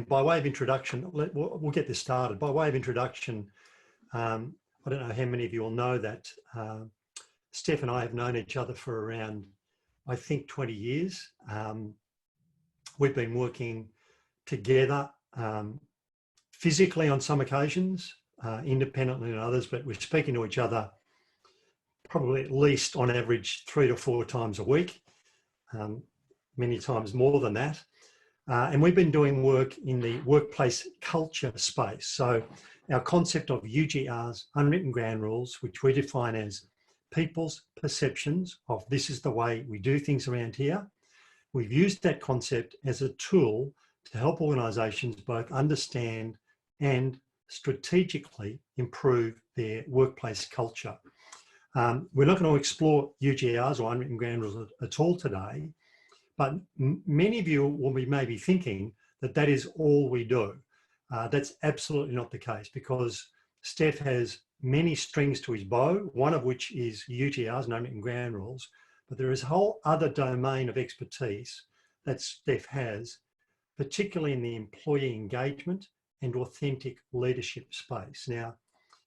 by way of introduction, we'll get this started. By way of introduction, I don't know how many of you will know that Stef and I have known each other for around, I think, 20 years. We've been working together physically on some occasions, independently on others, but we're speaking to each other probably at least on average 3 to 4 times a week, many times more than that. And we've been doing work in the workplace culture space. So our concept of UGRs, unwritten ground rules, which we define as people's perceptions of this is the way we do things around here. We've used that concept as a tool to help organisations both understand and strategically improve their workplace culture. We're not going to explore UGRs or unwritten ground rules at all today, but many of you will be maybe thinking that that is all we do. That's absolutely not the case, because Stef has many strings to his bow, one of which is UGRs and unwritten ground rules, but there is a whole other domain of expertise that Stef has, particularly in the employee engagement and authentic leadership space. Now,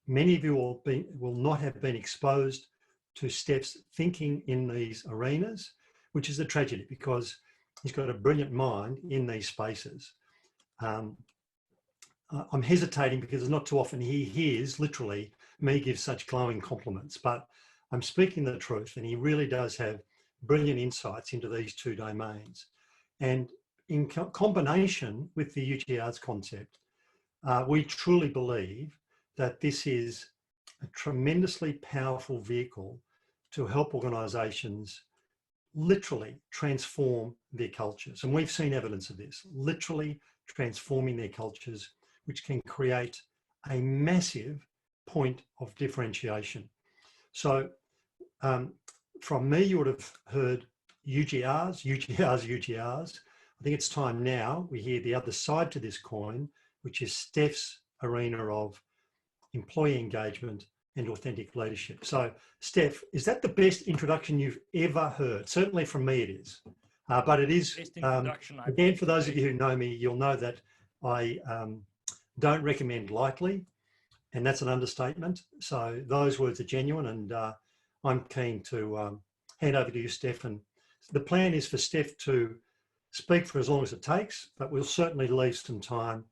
many of you will not have been exposed to Stef's thinking in these arenas, which is a tragedy because he's got a brilliant mind in these spaces. I'm hesitating because it's not too often he hears literally me give such glowing compliments, but I'm speaking the truth, and he really does have brilliant insights into these two domains. And in combination with the UGRs concept, we truly believe that this is a tremendously powerful vehicle to help organisations literally transform their cultures. And we've seen evidence of this, literally transforming their cultures, which can create a massive point of differentiation. So from me, you would have heard UGRs, UGRs, UGRs. I think it's time now we hear the other side to this coin, which is Stef's arena of employee engagement and authentic leadership. So Stef, is that the best introduction you've ever heard? Certainly from me it is. But it is, again, for those of you who know me, you'll know that I don't recommend lightly, and that's an understatement. So those words are genuine, and I'm keen to hand over to you, Stef. And the plan is for Stef to speak for as long as it takes, but we'll certainly leave some time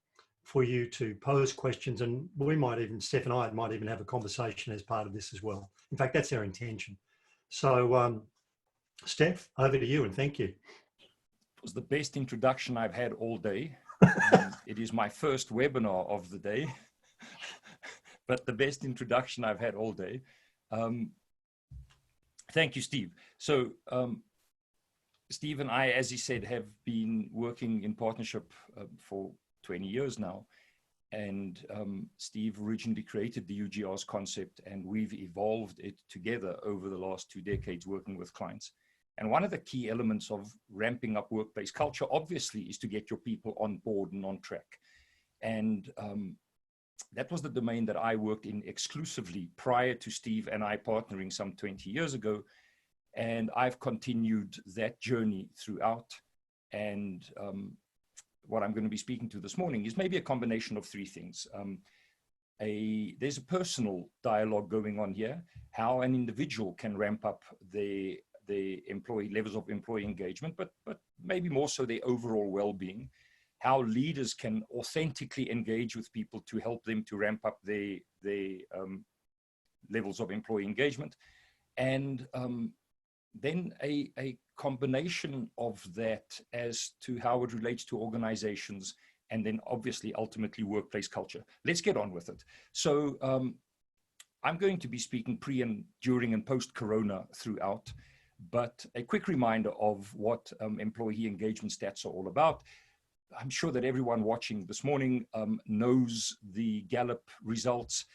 for you to pose questions, and we might even, Stef and I might even have a conversation as part of this as well. In fact, that's our intention. So Stef, over to you, and thank you. It was the best introduction I've had all day. It is my first webinar of the day, but the best introduction I've had all day. Thank you, Steve. So Steve and I, as he said, have been working in partnership for 20 years now. And Steve originally created the UGRs concept, and we've evolved it together over the last 2 decades working with clients. And one of the key elements of ramping up workplace culture, obviously, is to get your people on board and on track. And that was the domain that I worked in exclusively prior to Steve and I partnering some 20 years ago. And I've continued that journey throughout. And what I'm going to be speaking to this morning is maybe a combination of 3 things. There's a personal dialogue going on here, how an individual can ramp up the employee levels of employee engagement, but maybe more so their overall well-being, how leaders can authentically engage with people to help them to ramp up their levels of employee engagement, and then a combination of that as to how it relates to organizations, and then obviously ultimately workplace culture. Let's get on with it. So I'm going to be speaking pre and during and post Corona throughout, but a quick reminder of what employee engagement stats are all about. I'm sure that everyone watching this morning knows the Gallup results.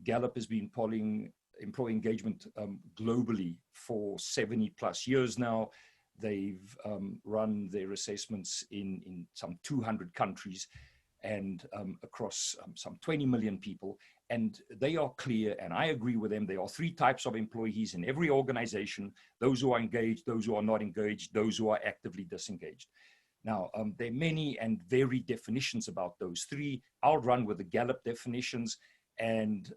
Gallup has been polling employee engagement globally for 70+ years now. They've run their assessments in some 200 countries and across some 20 million people. And they are clear, and I agree with them. There are 3 types of employees in every organization: those who are engaged, those who are not engaged, those who are actively disengaged. Now, there are many and varied definitions about those three. I'll run with the Gallup definitions, and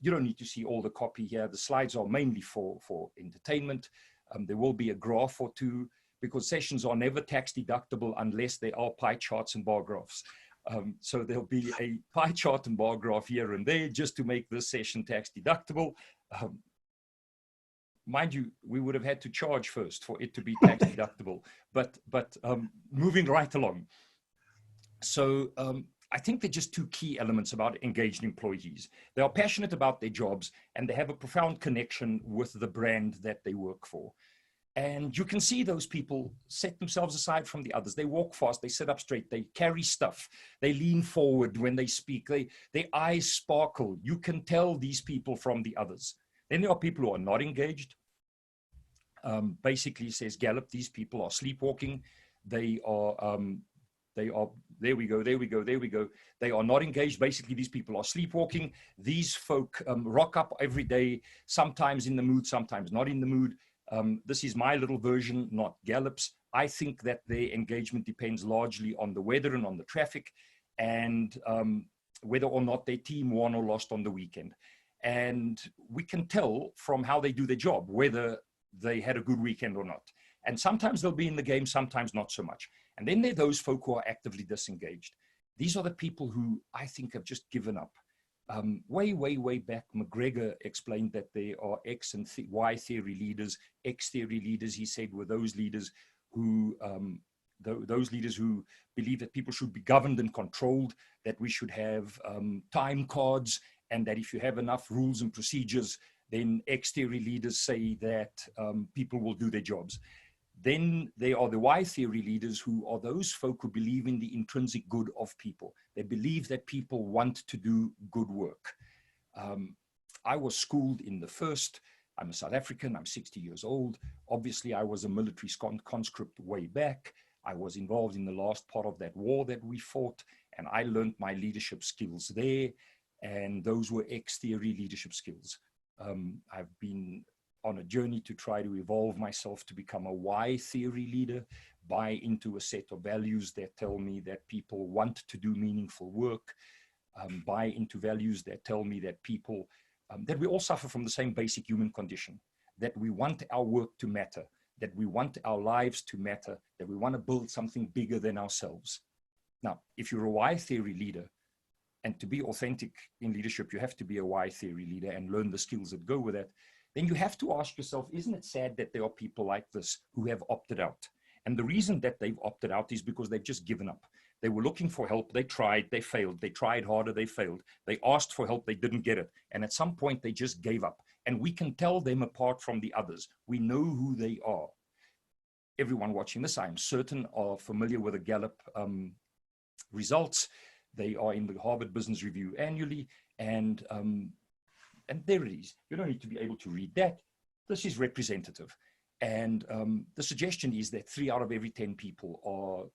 you don't need to see all the copy here. The slides are mainly for entertainment. There will be a graph or two, because sessions are never tax deductible unless there are pie charts and bar graphs. So there'll be a pie chart and bar graph here and there just to make this session tax deductible. Mind you, we would have had to charge first for it to be tax deductible, but moving right along. So I think there are just two key elements about engaged employees. They are passionate about their jobs, and they have a profound connection with the brand that they work for. And you can see those people set themselves aside from the others. They walk fast, they sit up straight, they carry stuff, they lean forward when they speak, their eyes sparkle. You can tell these people from the others. Then there are people who are not engaged. Basically, says Gallup, these people are sleepwalking. They are, there we go. They are not engaged. Basically, these people are sleepwalking. These folk rock up every day, sometimes in the mood, sometimes not in the mood. This is my little version, not Gallup's. I think that their engagement depends largely on the weather and on the traffic, and whether or not their team won or lost on the weekend. And we can tell from how they do their job whether they had a good weekend or not. And sometimes they'll be in the game, sometimes not so much. And then there are those folk who are actively disengaged. These are the people who I think have just given up. Way back, McGregor explained that there are X and Y theory leaders. X theory leaders, he said, were those leaders who believe that people should be governed and controlled, that we should have time cards, and that if you have enough rules and procedures, then X theory leaders say that people will do their jobs. Then there are the Y theory leaders, who are those folk who believe in the intrinsic good of people. They believe that people want to do good work. I was schooled in the first. I'm a South African, I'm 60 years old. Obviously, I was a military conscript way back. I was involved in the last part of that war that we fought, and I learned my leadership skills there, and those were X theory leadership skills. I've been on a journey to try to evolve myself to become a Y theory leader, buy into a set of values that tell me that people want to do meaningful work, buy into values that tell me that people, that we all suffer from the same basic human condition, that we want our work to matter, that we want our lives to matter, that we want to build something bigger than ourselves. Now, if you're a Y theory leader, and to be authentic in leadership, you have to be a Y theory leader and learn the skills that go with that. Then you have to ask yourself, isn't it sad that there are people like this who have opted out? And the reason that they've opted out is because they've just given up. They were looking for help. They tried, they failed. They tried harder, they failed. They asked for help, they didn't get it. And at some point, they just gave up. And we can tell them apart from the others. We know who they are. Everyone watching this, I'm certain, are familiar with the Gallup results. They are in the Harvard Business Review annually, and there it is. You don't need to be able to read that. This is representative. And the suggestion is that 3 out of every 10 people are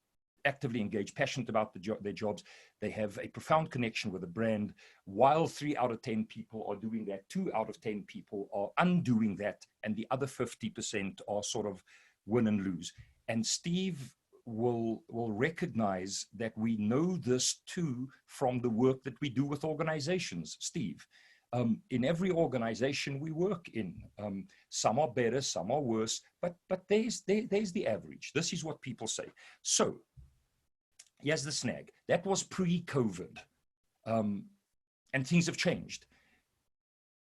actively engaged, passionate about their jobs. They have a profound connection with the brand. While 3 out of 10 people are doing that, 2 out of 10 people are undoing that, and the other 50% are sort of win and lose. And Steve will recognize that we know this too from the work that we do with organizations, Steve. In every organization we work in, some are better, some are worse, but there's the average. This is what people say. So here's the snag. That was pre-COVID, and things have changed.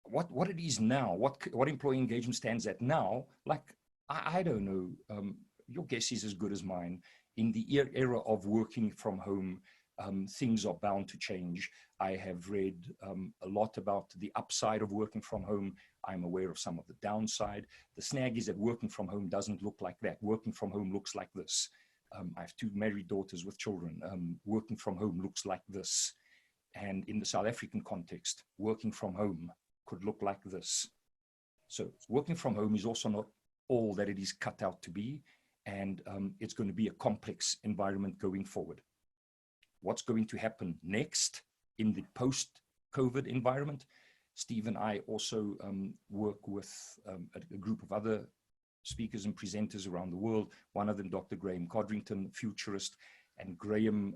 What it is now, what employee engagement stands at now, like, I don't know, your guess is as good as mine. In the era of working from home, things are bound to change. I have read a lot about the upside of working from home. I'm aware of some of the downside. The snag is that working from home doesn't look like that. Working from home looks like this. I have 2 married daughters with children. Working from home looks like this. And in the South African context, working from home could look like this. So working from home is also not all that it is cut out to be. And it's going to be a complex environment going forward. What's going to happen next in the post-COVID environment? Steve and I also work with a group of other speakers and presenters around the world. One of them, Dr. Graham Codrington, futurist. And Graham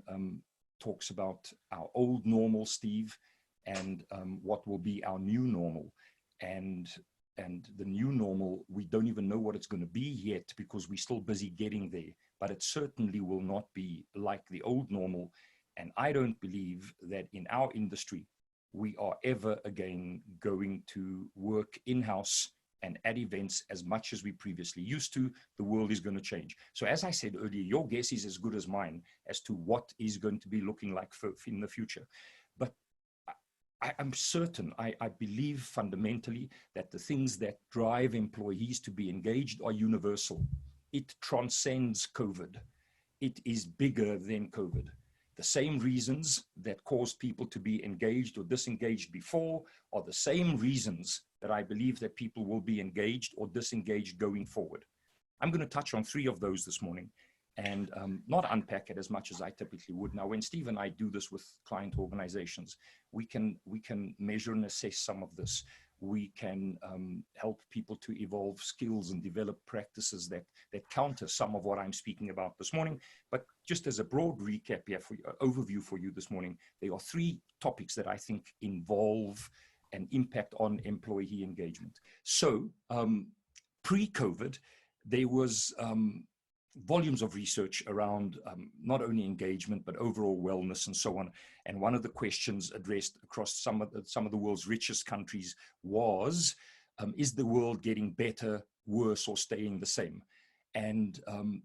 talks about our old normal, Steve, and what will be our new normal. And the new normal, we don't even know what it's going to be yet because we're still busy getting there. But it certainly will not be like the old normal. And I don't believe that in our industry, we are ever again going to work in-house and at events as much as we previously used to. The world is going to change. So as I said earlier, your guess is as good as mine as to what is going to be looking like in the future. But I'm certain, I believe fundamentally that the things that drive employees to be engaged are universal. It transcends COVID. It is bigger than COVID. The same reasons that caused people to be engaged or disengaged before are the same reasons that I believe that people will be engaged or disengaged going forward. I'm going to touch on 3 of those this morning and not unpack it as much as I typically would. Now, when Steve and I do this with client organizations, we can measure and assess some of this. We can help people to evolve skills and develop practices that counter some of what I'm speaking about this morning. But just as a broad recap here, overview for you this morning, there are 3 topics that I think involve an impact on employee engagement. So pre-COVID, there was volumes of research around not only engagement, but overall wellness and so on. And one of the questions addressed across some of the world's richest countries was, is the world getting better, worse, or staying the same? And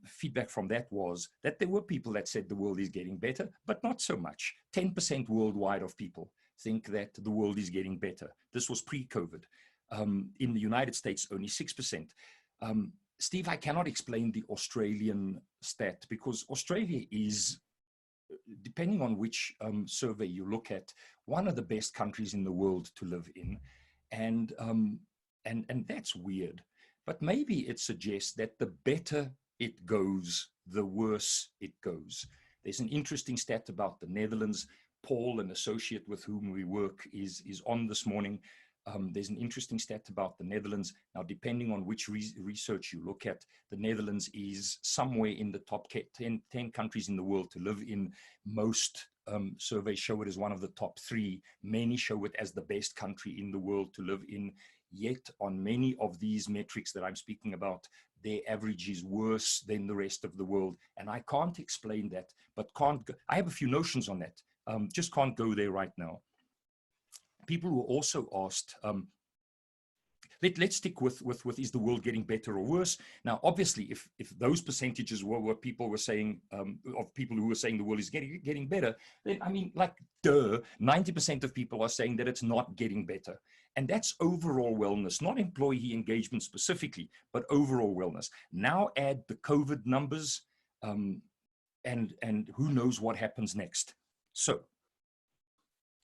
feedback from that was that there were people that said the world is getting better, but not so much. 10% worldwide of people think that the world is getting better. This was pre-COVID. In the United States, only 6%. Steve, I cannot explain the Australian stat because Australia is, depending on which survey you look at, one of the best countries in the world to live in. And that's weird. But maybe it suggests that the better it goes, the worse it goes. There's an interesting stat about the Netherlands. Paul, an associate with whom we work, is on this morning. There's an interesting stat about the Netherlands. Now, depending on which research you look at, the Netherlands is somewhere in the top 10 countries in the world to live in. Most surveys show it as one of the top 3. Many show it as the best country in the world to live in. Yet, on many of these metrics that I'm speaking about, their average is worse than the rest of the world. And I can't explain that, but I have a few notions on that. Just can't go there right now. People were also asked, let's stick with is the world getting better or worse? Now, obviously, if those percentages were what people were saying, of people who were saying the world is getting better, then, I mean, like, 90% of people are saying that it's not getting better. And that's overall wellness, not employee engagement specifically, but overall wellness. Now add the COVID numbers, and who knows what happens next. So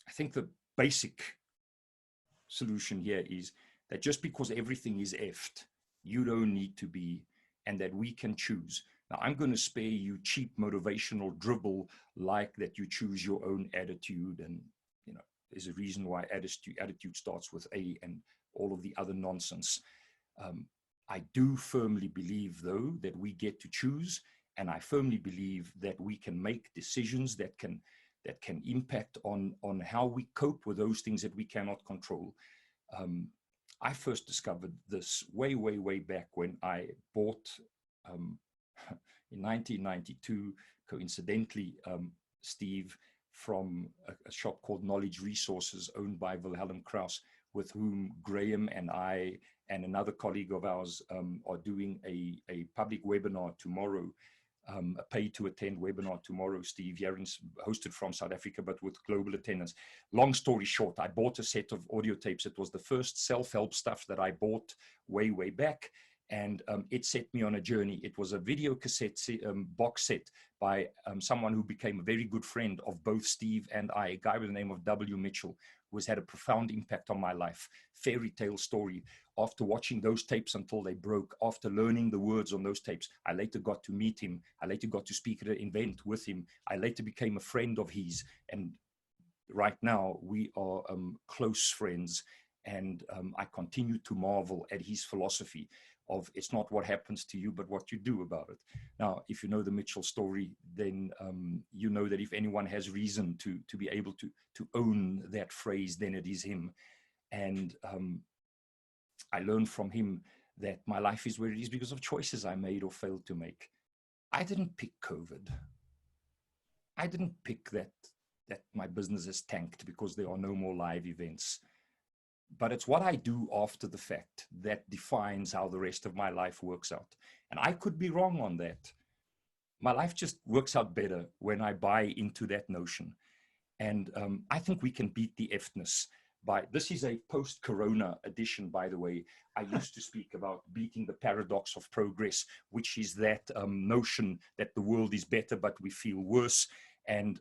I think the basic solution here is that just because everything is effed, you don't need to be, and that we can choose. Now, I'm going to spare you cheap motivational dribble like that you choose your own attitude, and there's a reason why attitude starts with A and all of the other nonsense. I do firmly believe, though, that we get to choose, and I firmly believe that we can make decisions that can impact on how we cope with those things that we cannot control. I first discovered this way, way, way back when I bought, in 1992, coincidentally, Steve, from a shop called Knowledge Resources owned by Wilhelm Krauss, with whom Graham and I and another colleague of ours are doing a public webinar tomorrow. A pay-to-attend webinar tomorrow, Steve Yarins, hosted from South Africa, but with global attendance. Long story short, I bought a set of audio tapes. It was the first self-help stuff that I bought way, way back, and it set me on a journey. It was a video cassette box set by someone who became a very good friend of both Steve and I, a guy by the name of W. Mitchell, who has had a profound impact on my life. Fairy tale story. After watching those tapes until they broke, after learning the words on those tapes, I later got to meet him. I later got to speak at an event with him. I later became a friend of his. And right now we are close friends. And I continue to marvel at his philosophy of it's not what happens to you, but what you do about it. Now, if you know the Mitchell story, then you know that if anyone has reason to be able to own that phrase, then it is him. And I learned from him that my life is where it is because of choices I made or failed to make. I didn't pick COVID. I didn't pick that my business is tanked because there are no more live events. But it's what I do after the fact that defines how the rest of my life works out. And I could be wrong on that. My life just works out better when I buy into that notion. And I think we can beat the F-ness by, this is a post-corona edition, by the way. I used to speak about beating the paradox of progress, which is that notion that the world is better, but we feel worse. And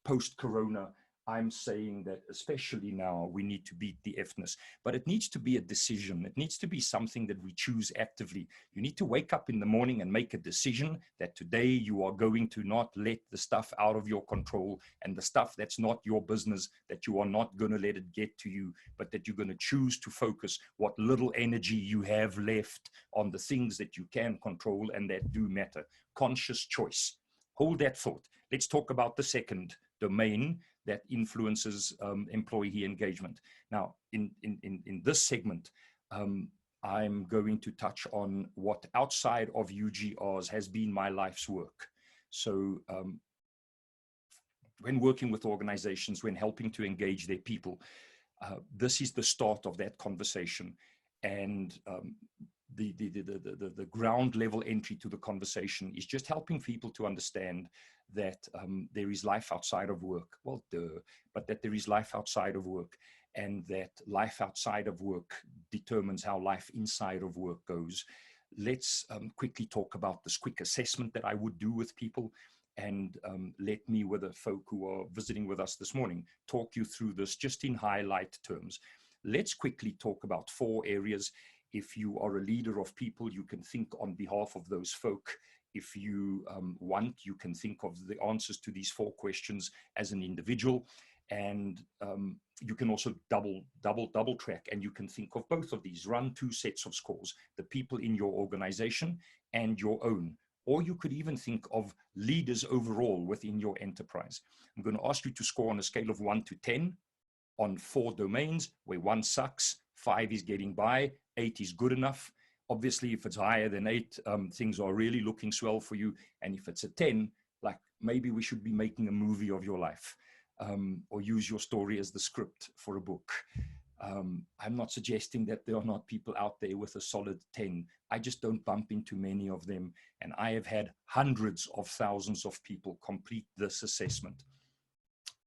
post-corona, I'm saying that especially now we need to beat the F-ness, but it needs to be a decision. It needs to be something that we choose actively. You need to wake up in the morning and make a decision that today you are going to not let the stuff out of your control and the stuff that's not your business, that you are not going to let it get to you, but that you're going to choose to focus what little energy you have left on the things that you can control and that do matter. Conscious choice. Hold that thought. Let's talk about the second domain that influences employee engagement. Now, in this segment, I'm going to touch on what outside of UGRs has been my life's work. So when working with organizations, when helping to engage their people, this is the start of that conversation. And the ground level entry to the conversation is just helping people to understand that there is life outside of work. Well, but that there is life outside of work, and that life outside of work determines how life inside of work goes. Let's quickly talk about this quick assessment that I would do with people, and let me, with the folk who are visiting with us this morning, talk you through this just in highlight terms. Let's quickly talk about 4 areas. If you are a leader of people, you can think on behalf of those folk. If you want, you can think of the answers to these 4 questions as an individual. And you can also double track, and you can think of both of these. Run 2 sets of scores, the people in your organization and your own. Or you could even think of leaders overall within your enterprise. I'm going to ask you to score on a scale of 1 to 10 on 4 domains, where 1 sucks, 5 is getting by, 8 is good enough. Obviously, if it's higher than 8, things are really looking swell for you. And if it's a 10, like maybe we should be making a movie of your life, or use your story as the script for a book. I'm not suggesting that there are not people out there with a solid 10. I just don't bump into many of them. And I have had hundreds of thousands of people complete this assessment.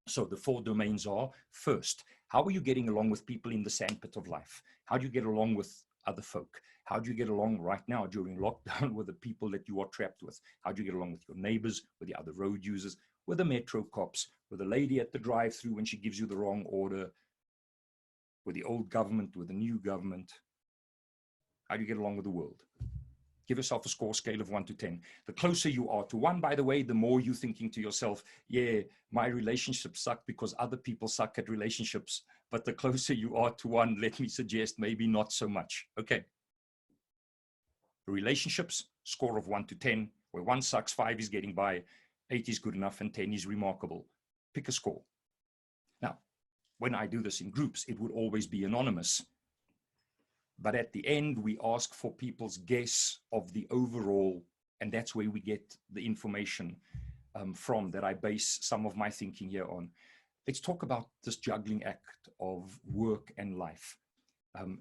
So the 4 domains are: first, how are you getting along with people in the sandpit of life? How do you get along with other folk? How do you get along right now during lockdown with the people that you are trapped with? How do you get along with your neighbors, with the other road users, with the metro cops, with the lady at the drive-through when she gives you the wrong order, with the old government, with the new government? How do you get along with the world? Give yourself a score scale of 1 to 10. The closer you are to 1, by the way, the more you're thinking to yourself, yeah, my relationships suck because other people suck at relationships. But the closer you are to 1, let me suggest maybe not so much. Okay. Relationships, score of 1 to 10, where 1 sucks, 5 is getting by, 8 is good enough, and 10 is remarkable. Pick a score. Now, when I do this in groups, it would always be anonymous. But at the end, we ask for people's guess of the overall, and that's where we get the information from that I base some of my thinking here on. Let's talk about this juggling act of work and life.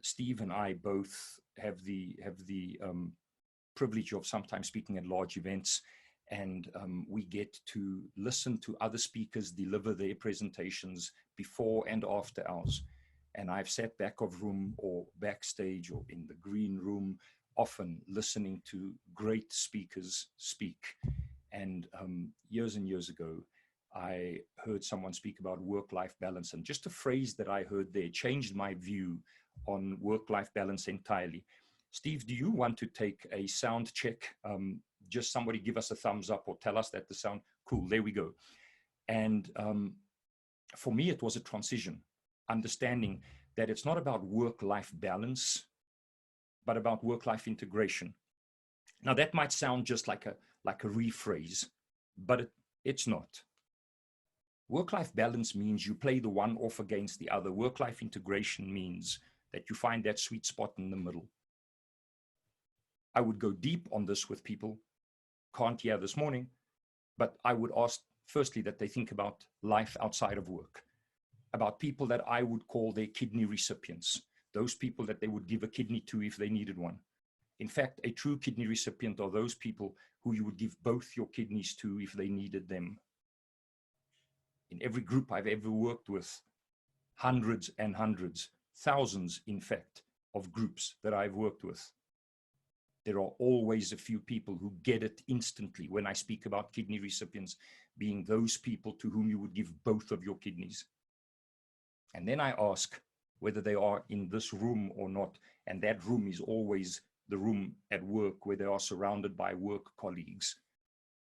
Steve and I both have the privilege of sometimes speaking at large events, and we get to listen to other speakers deliver their presentations before and after ours. And I've sat back of room or backstage or in the green room, often listening to great speakers speak. And years and years ago, I heard someone speak about work-life balance, and just a phrase that I heard there changed my view on work-life balance entirely. Steve, do you want to take a sound check? Just somebody give us a thumbs up or tell us that the sound, cool, there we go. And for me, it was a transition, understanding that it's not about work-life balance, but about work-life integration. Now, that might sound just like a rephrase, but it's not. Work-life balance means you play the one off against the other. Work-life integration means that you find that sweet spot in the middle. I would go deep on this with people, can't hear this morning, but I would ask firstly that they think about life outside of work, about people that I would call their kidney recipients, those people that they would give a kidney to if they needed one. In fact, a true kidney recipient are those people who you would give both your kidneys to if they needed them. In every group I've ever worked with, hundreds and hundreds, thousands, in fact, of groups that I've worked with, there are always a few people who get it instantly when I speak about kidney recipients being those people to whom you would give both of your kidneys. And then I ask whether they are in this room or not. And that room is always the room at work where they are surrounded by work colleagues.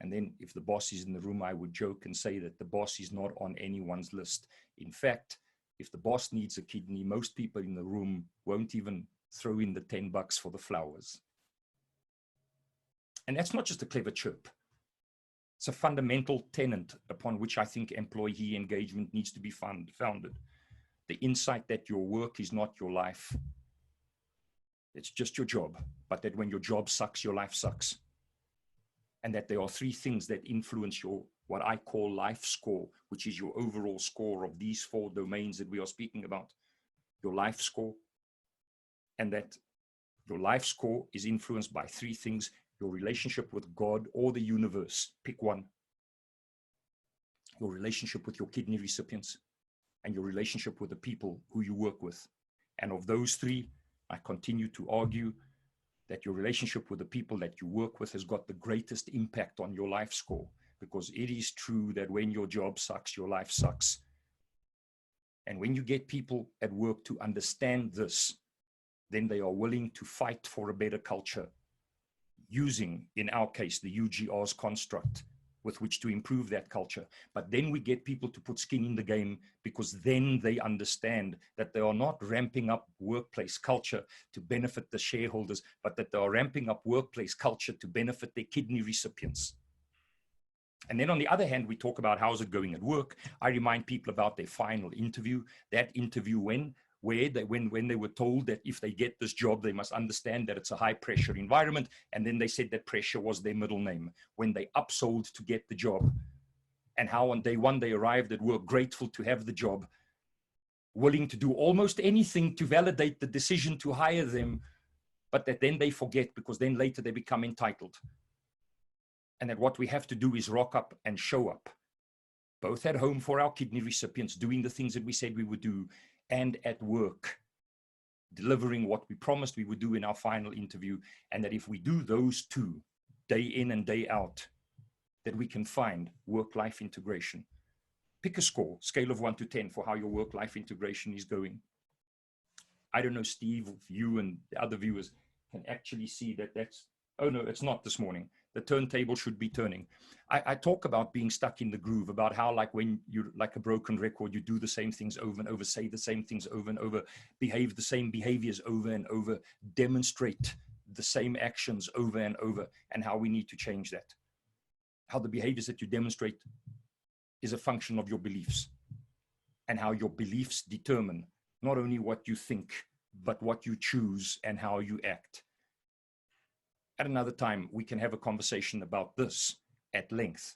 And then if the boss is in the room, I would joke and say that the boss is not on anyone's list. In fact, if the boss needs a kidney, most people in the room won't even throw in the $10 for the flowers. And that's not just a clever chirp. It's a fundamental tenet upon which I think employee engagement needs to be founded. The insight that your work is not your life. It's just your job, but that when your job sucks, your life sucks. And that there are three things that influence your, what I call life score, which is your overall score of these four domains that we are speaking about. Your life score. And that your life score is influenced by three things: your relationship with God or the universe, pick one. Your relationship with your kidney recipients, and your relationship with the people who you work with. And of those three, I continue to argue that your relationship with the people that you work with has got the greatest impact on your life score, because it is true that when your job sucks, your life sucks. And when you get people at work to understand this, then they are willing to fight for a better culture, using, in our case, the UGR's construct with which to improve that culture. But then we get people to put skin in the game, because then they understand that they are not ramping up workplace culture to benefit the shareholders, but that they are ramping up workplace culture to benefit their kidney recipients. And then on the other hand, we talk about how's it going at work. I remind people about their final interview, that interview when they were told that if they get this job, they must understand that it's a high pressure environment. And then they said that pressure was their middle name. When they upsold to get the job, and how on day one they arrived at work grateful to have the job, willing to do almost anything to validate the decision to hire them, but that then they forget, because then later they become entitled. And that what we have to do is rock up and show up, both at home for our kidney recipients, doing the things that we said we would do, and at work, delivering what we promised we would do in our final interview. And that if we do those two, day in and day out, that we can find work-life integration. Pick a score, scale of 1 to 10, for how your work-life integration is going. I don't know, Steve, if you and the other viewers can actually see that that's, oh no, it's not this morning. The turntable should be turning. I talk about being stuck in the groove, about how, like when you're like a broken record, you do the same things over and over, say the same things over and over, behave the same behaviors over and over, demonstrate the same actions over and over, and how we need to change that. How the behaviors that you demonstrate is a function of your beliefs, and how your beliefs determine not only what you think, but what you choose and how you act. At another time, we can have a conversation about this at length.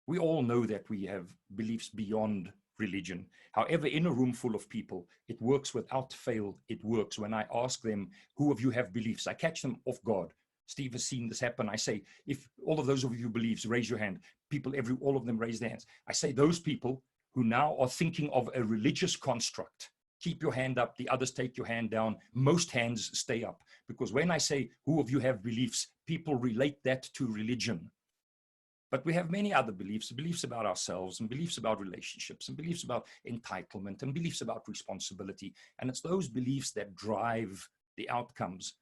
We all know that we have beliefs beyond religion. However, in a room full of people, it works without fail. It works when I ask them, who of you have beliefs? I catch them off guard. Steve has seen this happen. I say, if all of those of you believes, raise your hand. People, all of them raise their hands. I say, those people who now are thinking of a religious construct, keep your hand up, the others take your hand down. Most hands stay up. Because when I say, who of you have beliefs, people relate that to religion. But we have many other beliefs, beliefs about ourselves, and beliefs about relationships, and beliefs about entitlement, and beliefs about responsibility. And it's those beliefs that drive the outcomes.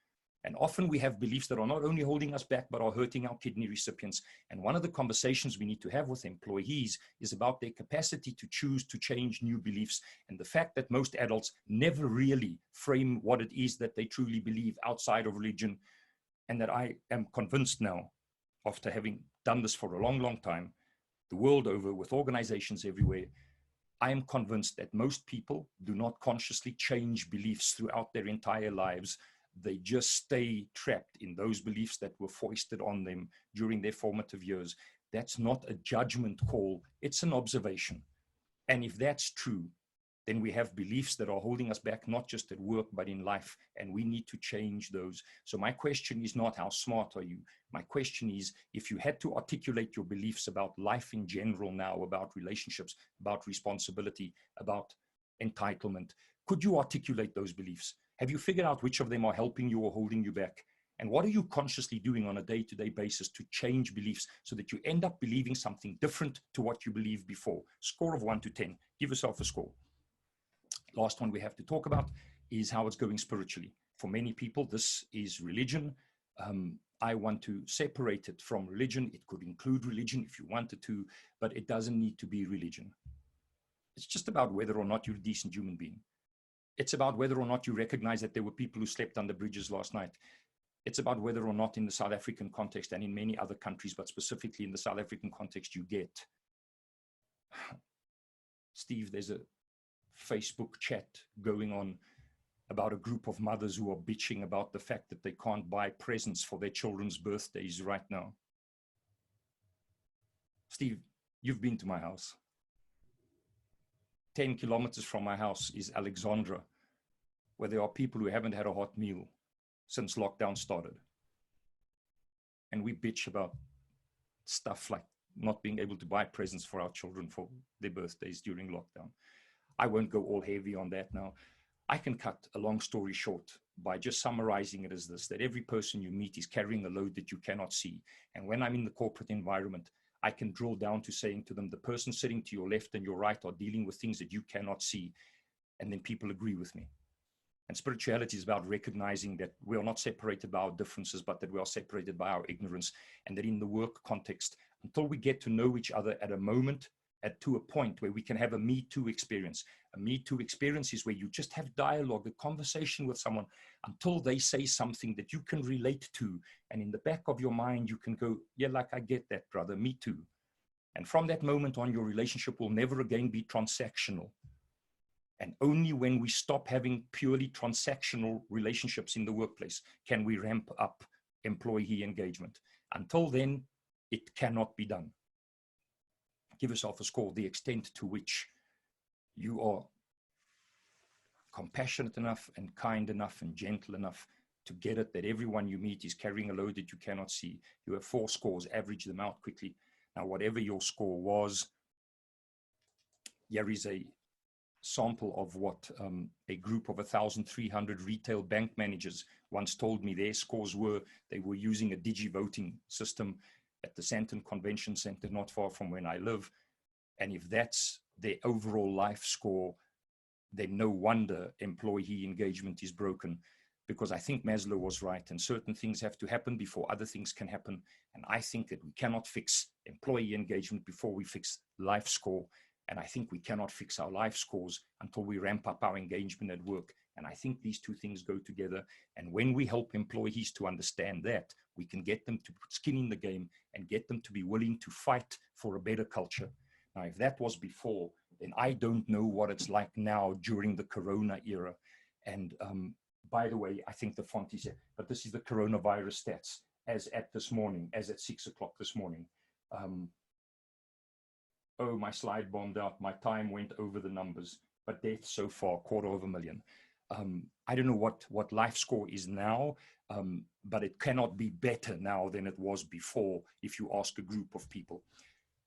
And often we have beliefs that are not only holding us back, but are hurting our kidney recipients. And one of the conversations we need to have with employees is about their capacity to choose to change new beliefs. And the fact that most adults never really frame what it is that they truly believe outside of religion. And that I am convinced now, after having done this for a long, long time, the world over, with organizations everywhere, I am convinced that most people do not consciously change beliefs throughout their entire lives. They just stay trapped in those beliefs that were foisted on them during their formative years. That's not a judgment call, it's an observation. And if that's true, then we have beliefs that are holding us back, not just at work, but in life, and we need to change those. So my question is not how smart are you? My question is, if you had to articulate your beliefs about life in general now, about relationships, about responsibility, about entitlement, could you articulate those beliefs? Have you figured out which of them are helping you or holding you back? And what are you consciously doing on a day-to-day basis to change beliefs so that you end up believing something different to what you believed before? Score of 1 to 10. Give yourself a score. Last one we have to talk about is how it's going spiritually. For many people, this is religion. I want to separate it from religion. It could include religion if you wanted to, but it doesn't need to be religion. It's just about whether or not you're a decent human being. It's about whether or not you recognize that there were people who slept under bridges last night. It's about whether or not in the South African context and in many other countries, but specifically in the South African context, you get, Steve, there's a Facebook chat going on about a group of mothers who are bitching about the fact that they can't buy presents for their children's birthdays right now. Steve, you've been to my house. 10 kilometers from my house is Alexandra, where there are people who haven't had a hot meal since lockdown started. And we bitch about stuff like not being able to buy presents for our children for their birthdays during lockdown. I won't go all heavy on that now. I can cut a long story short by just summarizing it as this, that every person you meet is carrying a load that you cannot see. And when I'm in the corporate environment, I can drill down to saying to them, the person sitting to your left and your right are dealing with things that you cannot see. And then people agree with me. And spirituality is about recognizing that we are not separated by our differences, but that we are separated by our ignorance. And that in the work context, until we get to know each other at a moment, to a point where we can have a Me Too experience. A Me Too experience is where you just have dialogue, a conversation with someone until they say something that you can relate to. And in the back of your mind, you can go, yeah, like I get that, brother, me too. And from that moment on, your relationship will never again be transactional. And only when we stop having purely transactional relationships in the workplace can we ramp up employee engagement. Until then, it cannot be done. Give yourself a score, the extent to which you are compassionate enough and kind enough and gentle enough to get it that everyone you meet is carrying a load that you cannot see. You have 4 scores, average them out quickly. Now, whatever your score was, here is a sample of what a group of 1,300 retail bank managers once told me their scores were. They were using a digi-voting system at the Sandton Convention Center, not far from when I live. And if that's their overall life score, then no wonder employee engagement is broken, because I think Maslow was right, and certain things have to happen before other things can happen. And I think that we cannot fix employee engagement before we fix life score. And I think we cannot fix our life scores until we ramp up our engagement at work. And I think these two things go together. And when we help employees to understand that, we can get them to put skin in the game and get them to be willing to fight for a better culture. Now, if that was before, then I don't know what it's like now during the Corona era. And by the way, I think the font is here, but this is the coronavirus stats as at this morning, as at 6 o'clock this morning. Oh, my slide bombed out. My time went over the numbers, but deaths so far, 250,000. I don't know what life score is now, but it cannot be better now than it was before if you ask a group of people.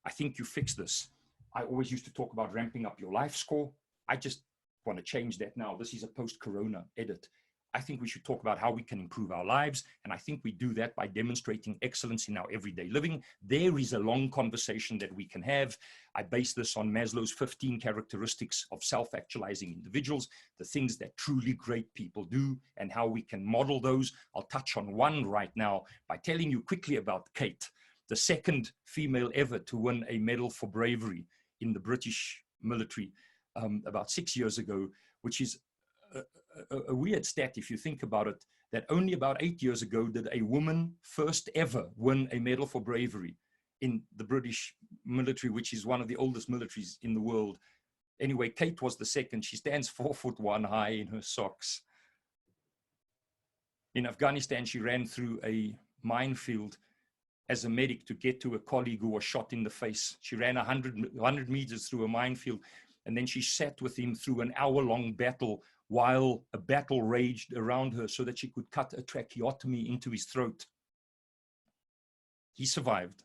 I think you fix this. I always used to talk about ramping up your life score. I just want to change that now. This is a post-corona edit. I think we should talk about how we can improve our lives. And I think we do that by demonstrating excellence in our everyday living. There is a long conversation that we can have. I base this on Maslow's 15 characteristics of self-actualizing individuals, the things that truly great people do and how we can model those. I'll touch on one right now by telling you quickly about Kate, the second female ever to win a medal for bravery in the British military about 6 years ago, which is a weird stat if you think about it, that only about 8 years ago did a woman first ever win a medal for bravery in the British military, which is one of the oldest militaries in the world. Anyway, Kate was the second. She stands 4'1" high in her socks. In Afghanistan, she ran through a minefield as a medic to get to a colleague who was shot in the face. She ran 100 meters through a minefield, and then she sat with him through an hour-long battle while a battle raged around her so that she could cut a tracheotomy into his throat. He survived.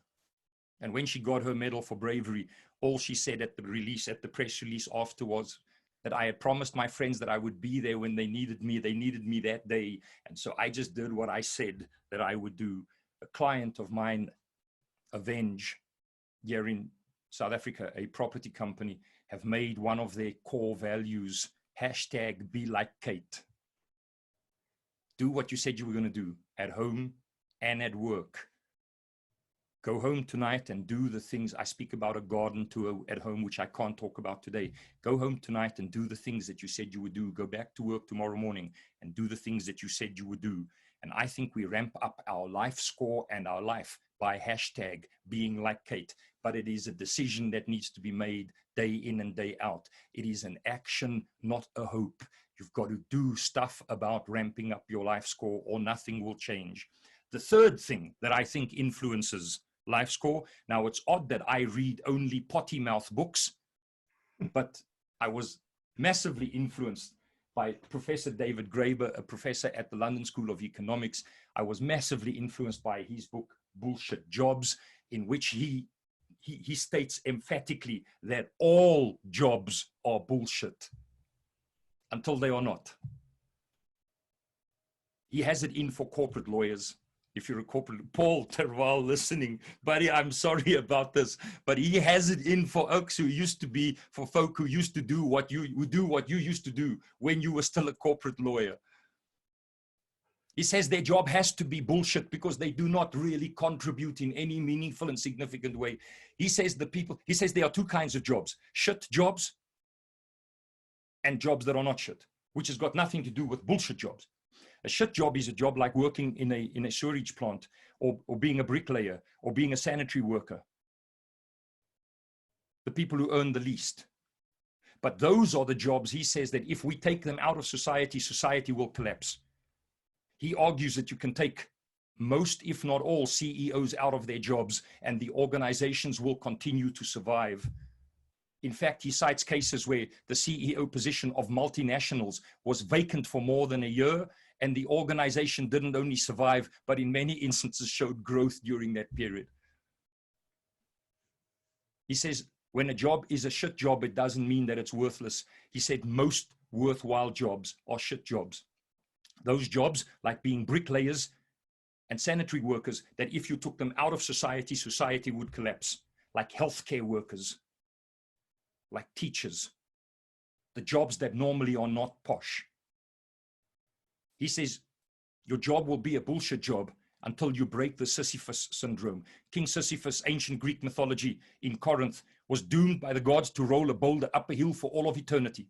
And when she got her medal for bravery, all she said at the press release afterwards, that I had promised my friends that I would be there when they needed me. They needed me that day. And so I just did what I said that I would do. A client of mine, Avenge, here in South Africa, a property company, have made one of their core values, #BeLikeKate. Do what you said you were going to do at home and at work. Go home tonight and do the things. I speak about a garden tour at home, which I can't talk about today. Go home tonight and do the things that you said you would do. Go back to work tomorrow morning and do the things that you said you would do. And I think we ramp up our life score and our life by #BeingLikeKate. But it is a decision that needs to be made day in and day out. It is an action, not a hope. You've got to do stuff about ramping up your life score or nothing will change. The third thing that I think influences life score. Now, it's odd that I read only potty mouth books, but I was massively influenced by Professor David Graeber, a professor at the London School of Economics. I was massively influenced by his book, Bullshit Jobs, in which he states emphatically that all jobs are bullshit until they are not. He has it in for corporate lawyers. If you're a corporate, Paul Terwal listening, buddy, I'm sorry about this, but he has it in for folks who used to be, for folk who used to do what you used to do when you were still a corporate lawyer. He says their job has to be bullshit because they do not really contribute in any meaningful and significant way. He says there are two kinds of jobs, shit jobs and jobs that are not shit, which has got nothing to do with bullshit jobs. A shit job is a job like working in a sewage plant or being a bricklayer or being a sanitary worker. The people who earn the least. But those are the jobs, he says, that if we take them out of society, society will collapse. He argues that you can take most, if not all, CEOs out of their jobs and the organizations will continue to survive. In fact, he cites cases where the CEO position of multinationals was vacant for more than a year, and the organization didn't only survive, but in many instances showed growth during that period. He says, when a job is a shit job, it doesn't mean that it's worthless. He said most worthwhile jobs are shit jobs. Those jobs, like being bricklayers and sanitary workers, that if you took them out of society, society would collapse, like healthcare workers, like teachers, the jobs that normally are not posh. He says, your job will be a bullshit job until you break the Sisyphus syndrome. King Sisyphus, ancient Greek mythology in Corinth, was doomed by the gods to roll a boulder up a hill for all of eternity.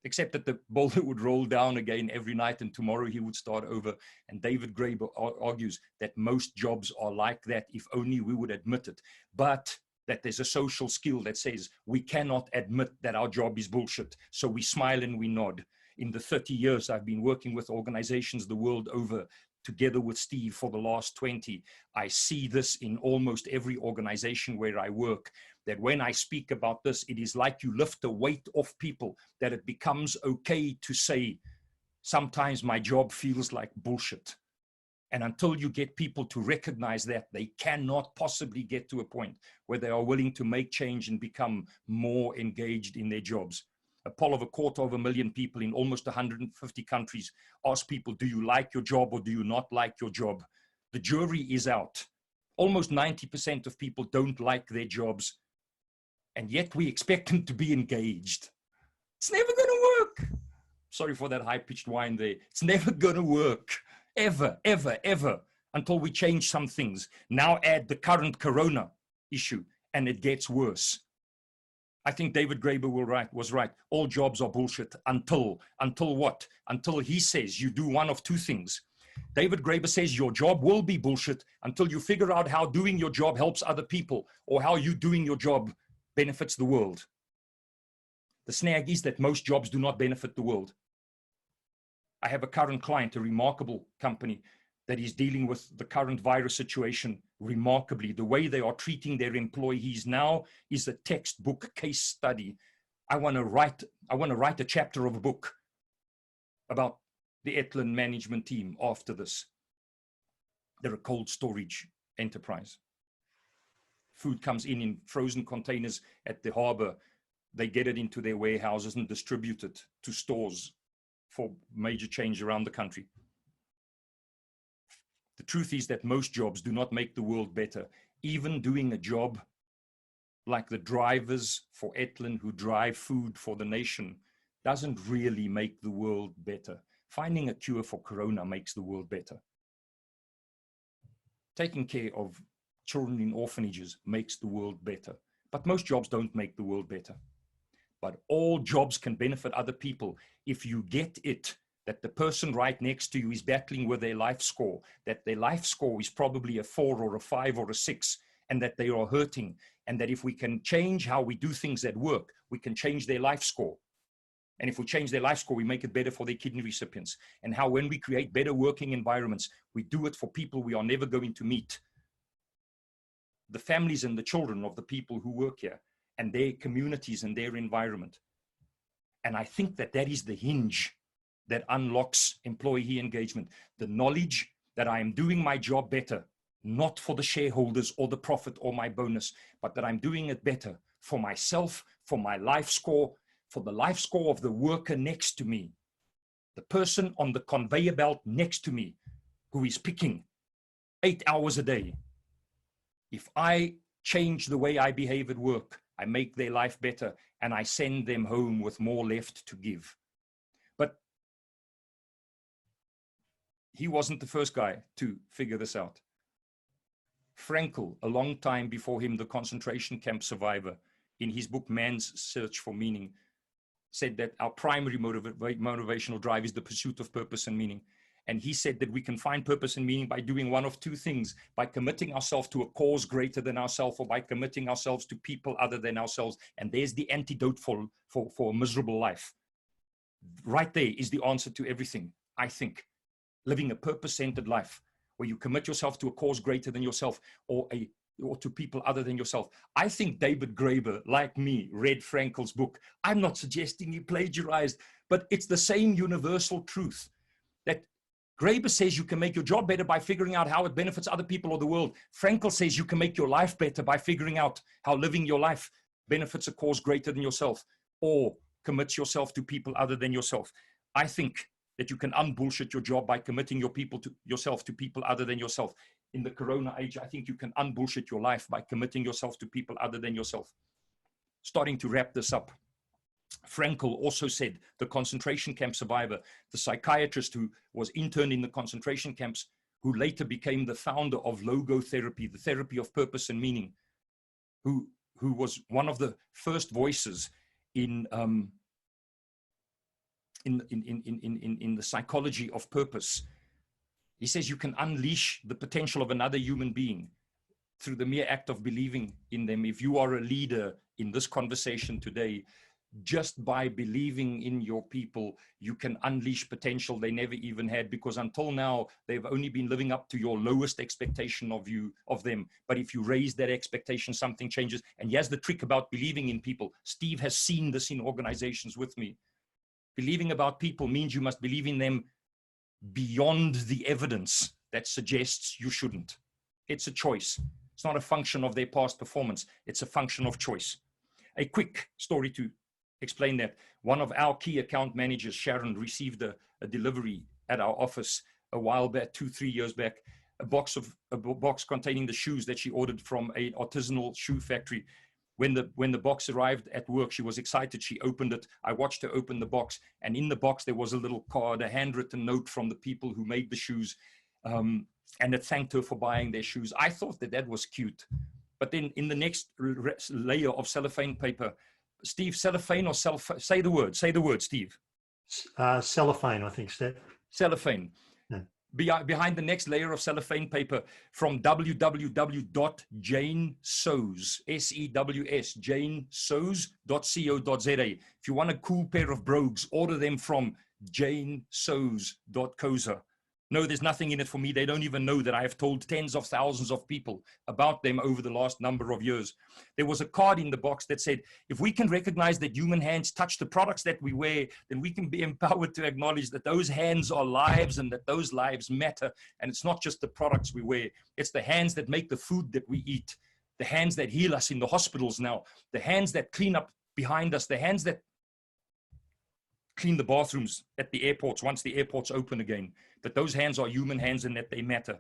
Except that the boulder would roll down again every night and tomorrow he would start over. And David Graeber argues that most jobs are like that if only we would admit it. But that there's a social skill that says we cannot admit that our job is bullshit. So we smile and we nod. In the 30 years I've been working with organizations the world over, together with Steve for the last 20, I see this in almost every organization where I work, that when I speak about this, it is like you lift a weight off people, that it becomes okay to say, sometimes my job feels like bullshit. And until you get people to recognize that, they cannot possibly get to a point where they are willing to make change and become more engaged in their jobs. a poll of 250,000 people in almost 150 countries, ask people, do you like your job or do you not like your job? The jury is out. Almost 90% of people don't like their jobs, and yet we expect them to be engaged. It's never going to work. Sorry for that high-pitched whine there. It's never going to work, ever, ever, ever, until we change some things. Now add the current corona issue, and it gets worse. I think David Graeber was right. All jobs are bullshit until what? Until he says you do one of two things. David Graeber says your job will be bullshit until you figure out how doing your job helps other people, or how you doing your job benefits the world. The snag is that most jobs do not benefit the world. I have a current client, a remarkable company that is dealing with the current virus situation remarkably. The way they are treating their employees now is a textbook case study. I want to write a chapter of a book about the Ettlin management team after this. They're a cold storage enterprise. Food comes in frozen containers at the harbor. They get it into their warehouses and distribute it to stores for major change around the country. The truth is that most jobs do not make the world better. Even doing a job like the drivers for Ettlin who drive food for the nation doesn't really make the world better. Finding a cure for corona makes the world better. Taking care of children in orphanages makes the world better. But most jobs don't make the world better. But all jobs can benefit other people if you get it, that the person right next to you is battling with their life score, that their life score is probably a 4 or a 5 or a 6, and that they are hurting, and that if we can change how we do things at work, we can change their life score. And if we change their life score, we make it better for their kidney recipients. And how when we create better working environments, we do it for people we are never going to meet. The families and the children of the people who work here, and their communities and their environment. And I think that that is the hinge that unlocks employee engagement. The knowledge that I am doing my job better, not for the shareholders or the profit or my bonus, but that I'm doing it better for myself, for my life score, for the life score of the worker next to me, the person on the conveyor belt next to me who is picking 8 hours a day. If I change the way I behave at work, I make their life better, and I send them home with more left to give. But he wasn't the first guy to figure this out. Frankl, a long time before him, the concentration camp survivor, in his book, Man's Search for Meaning, said that our primary motivational drive is the pursuit of purpose and meaning. And he said that we can find purpose and meaning by doing one of two things, by committing ourselves to a cause greater than ourselves, or by committing ourselves to people other than ourselves. And there's the antidote for a miserable life. Right there is the answer to everything, I think. Living a purpose-centered life, where you commit yourself to a cause greater than yourself, or to people other than yourself. I think David Graeber, like me, read Frankl's book. I'm not suggesting he plagiarized, but it's the same universal truth that Graeber says you can make your job better by figuring out how it benefits other people or the world. Frankl says you can make your life better by figuring out how living your life benefits a cause greater than yourself, or commits yourself to people other than yourself. I think that you can unbullshit your job by committing yourself to people other than yourself. In the corona age, I think you can unbullshit your life by committing yourself to people other than yourself. Starting to wrap this up, Frankl also said, the concentration camp survivor, the psychiatrist who was interned in the concentration camps, who later became the founder of logotherapy, the therapy of purpose and meaning, who was one of the first voices in the psychology of purpose. He says you can unleash the potential of another human being through the mere act of believing in them. If you are a leader in this conversation today, just by believing in your people, you can unleash potential they never even had, because until now, they've only been living up to your lowest expectation of them. But if you raise that expectation, something changes. And here's the trick about believing in people. Steve has seen this in organizations with me. Believing about people means you must believe in them beyond the evidence that suggests you shouldn't. It's a choice. It's not a function of their past performance. It's a function of choice. A quick story to explain that. One of our key account managers, Sharon, received a delivery at our office a while back, 2-3 years back, a box containing the shoes that she ordered from an artisanal shoe factory. When the box arrived at work, she was excited. She opened it. I watched her open the box, and in the box there was a little card, a handwritten note from the people who made the shoes, and it thanked her for buying their shoes. I thought that was cute. But then in the next layer of cellophane paper, Steve, cellophane or cellophane? Say the word, Steve. Cellophane, I think, Stef. Cellophane. Yeah. Behind the next layer of cellophane paper from www.janesews, S-E-W-S, janesews.co.za. If you want a cool pair of brogues, order them from janesews.co.za. No, there's nothing in it for me. They don't even know that I have told tens of thousands of people about them over the last number of years. There was a card in the box that said, if we can recognize that human hands touch the products that we wear, then we can be empowered to acknowledge that those hands are lives and that those lives matter. And it's not just the products we wear. It's the hands that make the food that we eat, the hands that heal us in the hospitals now, the hands that clean up behind us, the hands that clean the bathrooms at the airports once the airports open again, that those hands are human hands and that they matter.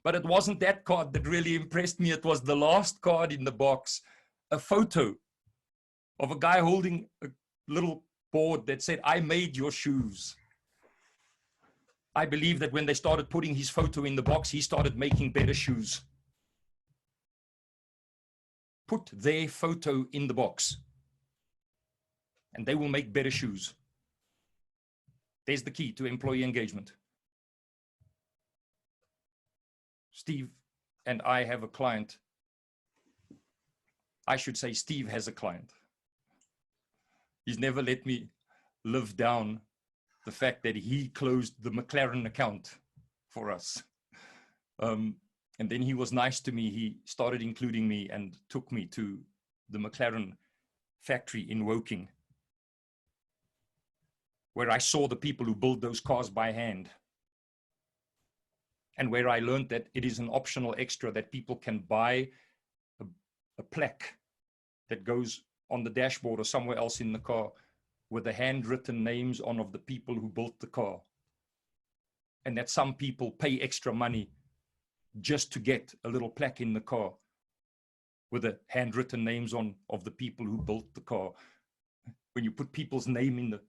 But it wasn't that card that really impressed me. It was the last card in the box, a photo of a guy holding a little board that said, I made your shoes. I believe that when they started putting his photo in the box, he started making better shoes. Put their photo in the box and they will make better shoes. There's the key to employee engagement. Steve and I have a client. I should say Steve has a client. He's never let me live down the fact that he closed the McLaren account for us. And then he was nice to me. He started including me and took me to the McLaren factory in Woking, where I saw the people who build those cars by hand, and where I learned that it is an optional extra that people can buy a plaque that goes on the dashboard or somewhere else in the car with the handwritten names on of the people who built the car. And that some people pay extra money just to get a little plaque in the car with the handwritten names on of the people who built the car. When you put people's name in the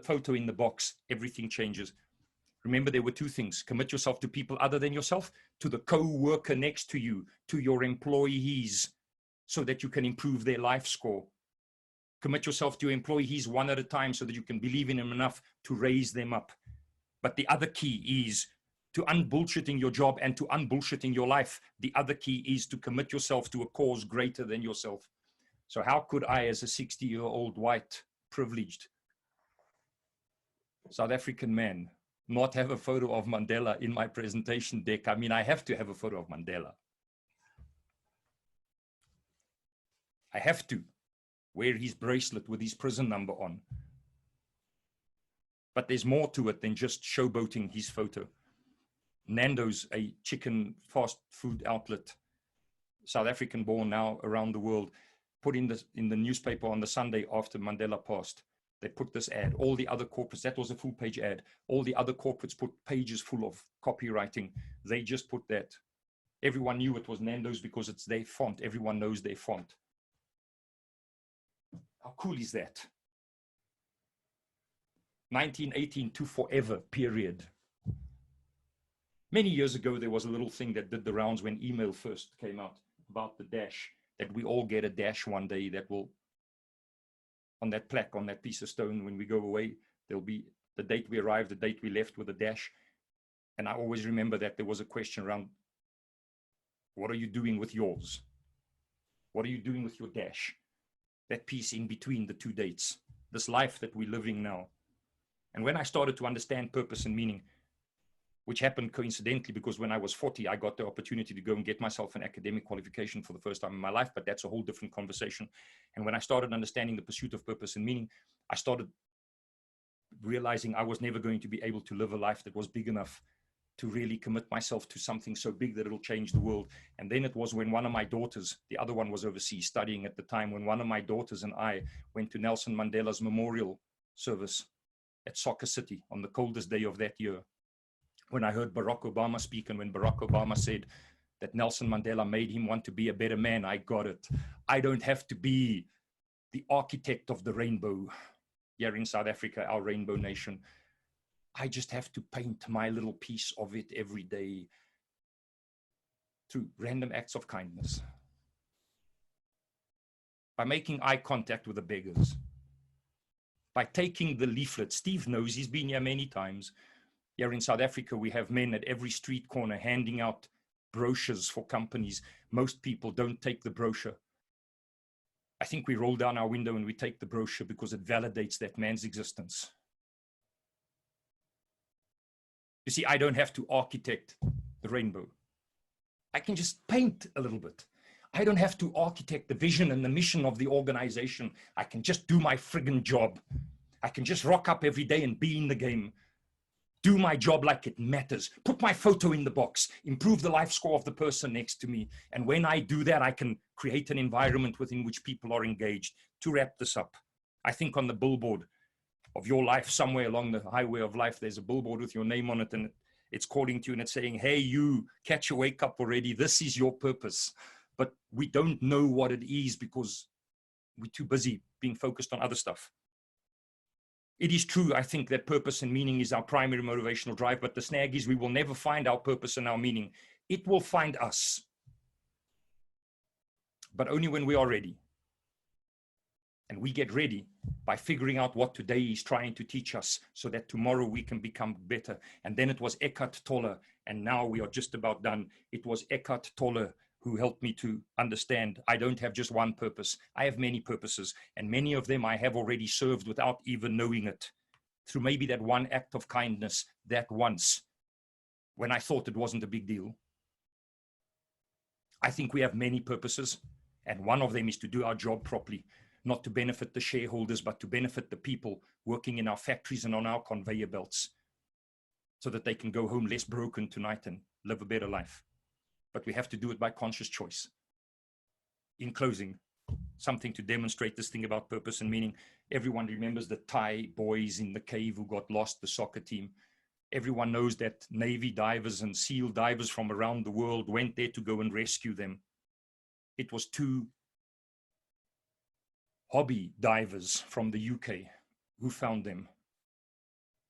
photo in the box, everything changes. Remember, there were two things. Commit yourself to people other than yourself, to the co-worker next to you, to your employees, so that you can improve their life score. Commit yourself to your employees one at a time so that you can believe in them enough to raise them up. But the other key is to unbullshitting your job and to unbullshitting your life. The other key is to commit yourself to a cause greater than yourself. So how could I, as a 60-year-old white, privileged South African man, not have a photo of Mandela in my presentation deck? I mean, I have to have a photo of Mandela. I have to wear his bracelet with his prison number on. But there's more to it than just showboating his photo. Nando's, a chicken fast food outlet, South African born, now around the world, put in the newspaper on the Sunday after Mandela passed. They put this ad. All the other corporates, that was a full page ad. All the other corporates put pages full of copywriting. They just put that. Everyone knew it was Nando's because it's their font. Everyone knows their font. How cool is that? 1918 to forever, period. Many years ago, there was a little thing that did the rounds when email first came out about the dash, that we all get a dash one day that will, on that plaque, on that piece of stone, when we go away, there'll be the date we arrived, the date we left with a dash. And I always remember that there was a question around, what are you doing with yours? What are you doing with your dash? That piece in between the two dates, this life that we're living now. And when I started to understand purpose and meaning, which happened coincidentally because when I was 40, I got the opportunity to go and get myself an academic qualification for the first time in my life, but that's a whole different conversation. And when I started understanding the pursuit of purpose and meaning, I started realizing I was never going to be able to live a life that was big enough to really commit myself to something so big that it'll change the world. And then it was when one of my daughters, the other one was overseas studying at the time, when one of my daughters and I went to Nelson Mandela's memorial service at Soccer City on the coldest day of that year, when I heard Barack Obama speak, and when Barack Obama said that Nelson Mandela made him want to be a better man, I got it. I don't have to be the architect of the rainbow here in South Africa, our rainbow nation. I just have to paint my little piece of it every day through random acts of kindness, by making eye contact with the beggars, by taking the leaflet. Steve knows, he's been here many times. Here in South Africa, we have men at every street corner handing out brochures for companies. Most people don't take the brochure. I think we roll down our window and we take the brochure because it validates that man's existence. You see, I don't have to architect the rainbow. I can just paint a little bit. I don't have to architect the vision and the mission of the organization. I can just do my friggin' job. I can just rock up every day and be in the game. Do my job like it matters. Put my photo in the box. Improve the life score of the person next to me. And when I do that, I can create an environment within which people are engaged. To wrap this up, I think on the billboard of your life, somewhere along the highway of life, there's a billboard with your name on it, and it's calling to you and it's saying, hey, you, catch your wake up already. This is your purpose. But we don't know what it is because we're too busy being focused on other stuff. It is true, I think, that purpose and meaning is our primary motivational drive, but the snag is we will never find our purpose and our meaning. It will find us, but only when we are ready. And we get ready by figuring out what today is trying to teach us so that tomorrow we can become better. And then it was Eckhart Tolle, and now we are just about done. It was Eckhart Tolle who helped me to understand I don't have just one purpose. I have many purposes, and many of them I have already served without even knowing it, through maybe that one act of kindness that once, when I thought it wasn't a big deal. I think we have many purposes, and one of them is to do our job properly, not to benefit the shareholders, but to benefit the people working in our factories and on our conveyor belts, so that they can go home less broken tonight and live a better life. But we have to do it by conscious choice. In closing, something to demonstrate this thing about purpose and meaning. Everyone remembers the Thai boys in the cave who got lost, the soccer team. Everyone knows that Navy divers and SEAL divers from around the world went there to go and rescue them. It was two hobby divers from the UK who found them.